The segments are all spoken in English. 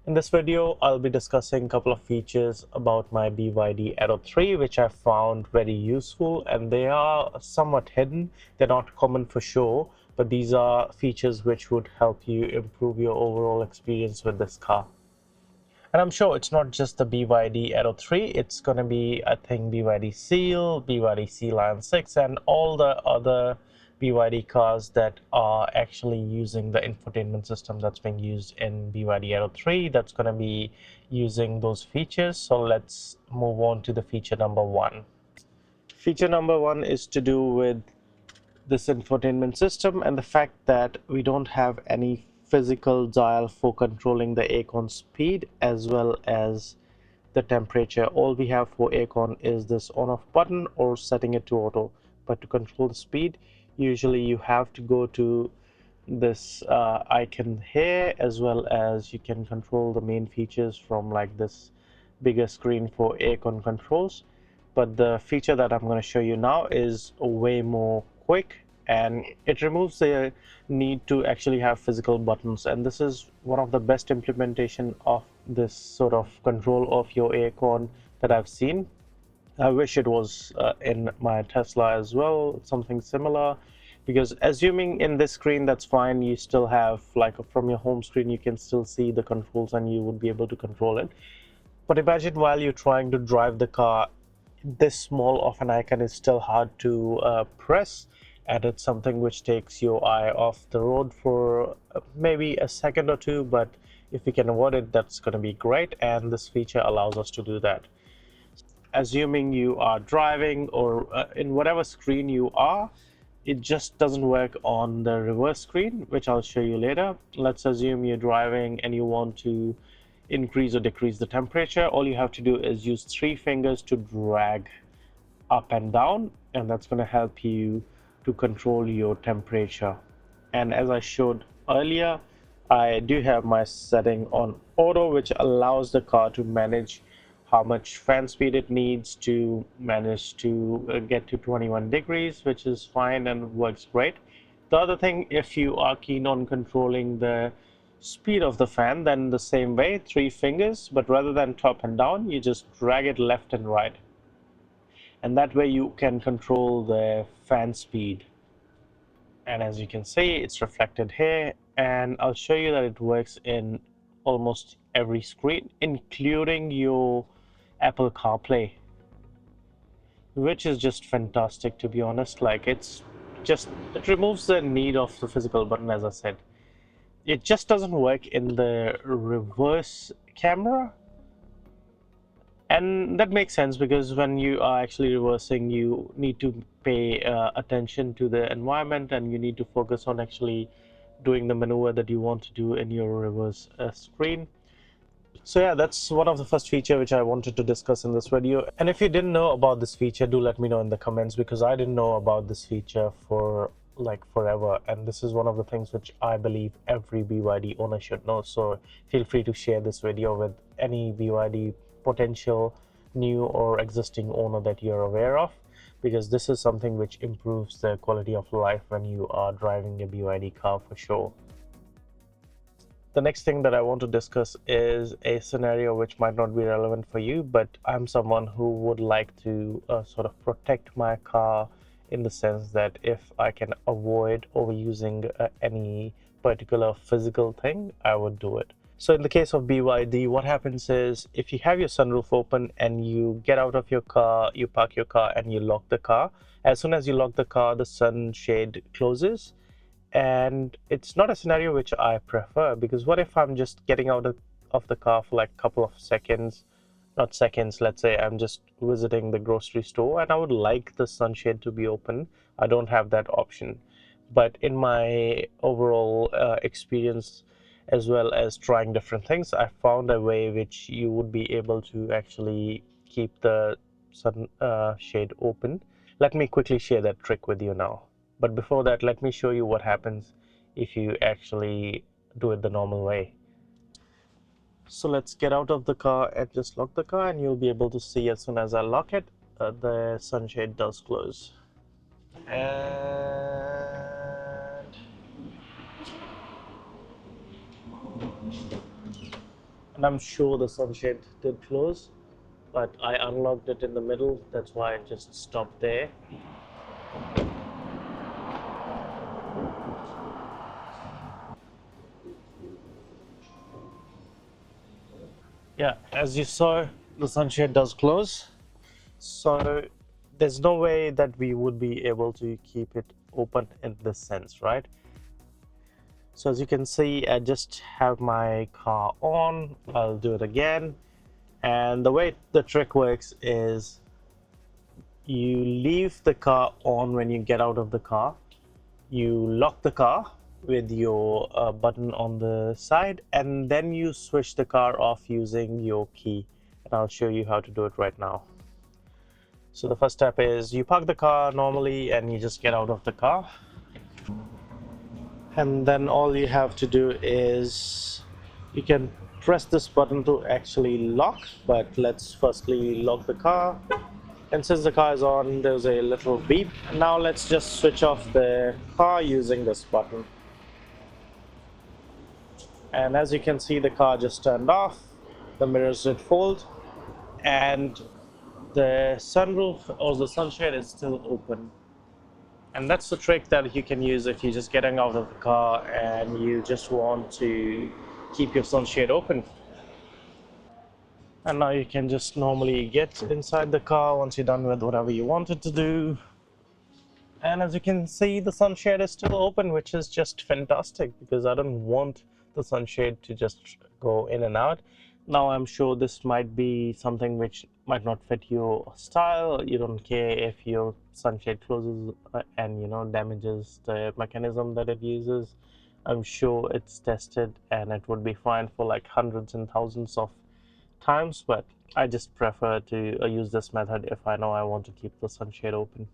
In this video, I'll be discussing a couple of features about my BYD Aero 3, which I found very useful, and they are somewhat hidden. They're not common for sure, but these are features which would help you improve your overall experience with this car. And I'm sure it's not just the BYD Aero 3, it's going to be, I think, BYD Seal, BYD Sea Lion 6, and all the other BYD cars that are actually using the infotainment system that's being used in BYD Aero 3 that's going to be using those features. So let's move on to the feature number one. Feature number one is to do with this infotainment system and the fact that we don't have any physical dial for controlling the aircon speed as well as the temperature. All we have for aircon is this on off button or setting it to auto, but to control the speed usually you have to go to this icon here, as well as you can control the main features from like this bigger screen for aircon controls. But the feature that I'm going to show you now is way more quick, and it removes the need to actually have physical buttons, and this is one of the best implementation of this sort of control of your aircon that I've seen. I wish it was in my Tesla as well, something similar, because assuming in this screen that's fine, you still have like from your home screen you can still see the controls and you would be able to control it. But imagine while you're trying to drive the car, this small of an icon is still hard to press, and it's something which takes your eye off the road for maybe a second or two, but if we can avoid it, that's going to be great, and this feature allows us to do that. Assuming you are driving or in whatever screen you are, it just doesn't work on the reverse screen, which I'll show you later. Let's assume you're driving and you want to increase or decrease the temperature. All you have to do is use 3 fingers to drag up and down, and that's going to help you to control your temperature. And as I showed earlier, I do have my setting on auto, which allows the car to manage how much fan speed it needs to manage to get to 21 degrees, which is fine and works great. The other thing, if you are keen on controlling the speed of the fan, then the same way, 3 fingers, but rather than top and down, you just drag it left and right, and that way you can control the fan speed. And as you can see, it's reflected here, and I'll show you that it works in almost every screen, including your Apple CarPlay, which is just fantastic, to be honest. Like, it removes the need of the physical button. As I said, it just doesn't work in the reverse camera, and that makes sense because when you are actually reversing, you need to pay attention to the environment, and you need to focus on actually doing the maneuver that you want to do in your reverse screen. So yeah, that's one of the first feature which I wanted to discuss in this video. And if you didn't know about this feature, do let me know in the comments, because I didn't know about this feature for like forever, and this is one of the things which I believe every BYD owner should know. So feel free to share this video with any BYD potential new or existing owner that you're aware of, because this is something which improves the quality of life when you are driving a BYD car for sure. The next thing that I want to discuss is a scenario which might not be relevant for you, but I'm someone who would like to sort of protect my car, in the sense that if I can avoid overusing any particular physical thing, I would do it. So in the case of BYD, what happens is if you have your sunroof open and you get out of your car, you park your car and you lock the car, as soon as you lock the car, the sunshade closes. And it's not a scenario which I prefer, because what if I'm just getting out of the car for like a couple of seconds, not seconds, let's say I'm just visiting the grocery store and I would like the sunshade to be open. I don't have that option. But in my overall experience, as well as trying different things, I found a way which you would be able to actually keep the sun shade open. Let me quickly share that trick with you now. But before that, let me show you what happens if you actually do it the normal way. So let's get out of the car and just lock the car, and you'll be able to see as soon as I lock it, the sunshade does close. And And I'm sure the sunshade did close, but I unlocked it in the middle. That's why I just stopped there. Yeah, as you saw, the sunshade does close. So there's no way that we would be able to keep it open in this sense, right? So as you can see, I just have my car on. I'll do it again. And the way the trick works is you leave the car on when you get out of the car. You lock the car with your button on the side, and then you switch the car off using your key. And I'll show you how to do it right now. So the first step is you park the car normally and you just get out of the car. And then all you have to do is you can press this button to actually lock, but let's firstly lock the car. And since the car is on, there's a little beep. Now let's just switch off the car using this button. And as you can see, the car just turned off, the mirrors did fold, and the sunroof or the sunshade is still open. And that's the trick that you can use if you're just getting out of the car and you just want to keep your sunshade open. And now you can just normally get inside the car once you're done with whatever you wanted to do. And as you can see, the sunshade is still open, which is just fantastic because I don't want the sunshade to just go in and out. Now I'm sure this might be something which might not fit your style. You don't care if your sunshade closes and damages the mechanism that it uses. I'm sure it's tested and it would be fine for like hundreds and thousands of times, but I just prefer to use this method if I know I want to keep the sunshade open.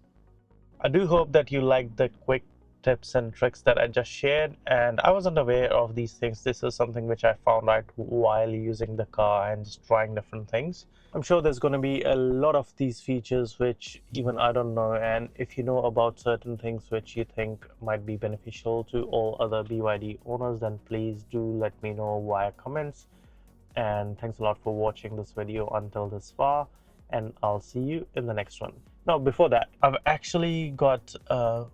I do hope that you liked the quick tips and tricks that I just shared, and I wasn't aware of these things. This is something which I found out while using the car and just trying different things. I'm sure there's going to be a lot of these features which even I don't know, and if you know about certain things which you think might be beneficial to all other BYD owners, then please do let me know via comments. And thanks a lot for watching this video until this far, and I'll see you in the next one. Now before that, I've actually got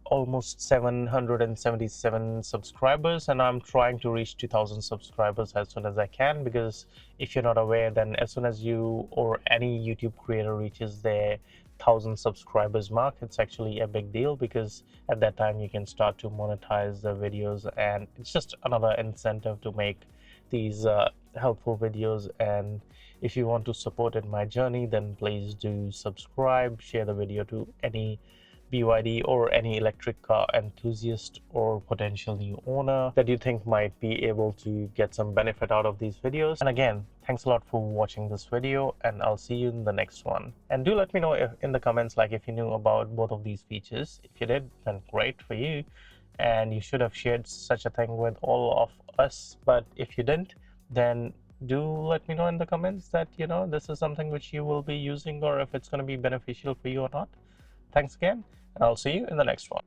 almost 777 subscribers, and I'm trying to reach 2000 subscribers as soon as I can, because if you're not aware, then as soon as you or any YouTube creator reaches their 1000 subscribers mark, it's actually a big deal, because at that time you can start to monetize the videos, and it's just another incentive to make these helpful videos. And if you want to support in my journey, then please do subscribe, share the video to any BYD or any electric car enthusiast or potential new owner that you think might be able to get some benefit out of these videos. And again, thanks a lot for watching this video, and I'll see you in the next one. And do let me know in the comments, like, if you knew about both of these features. If you did, then great for you, and you should have shared such a thing with all of us. But if you didn't, then do let me know in the comments that this is something which you will be using, or if it's going to be beneficial for you or not. Thanks again, and I'll see you in the next one.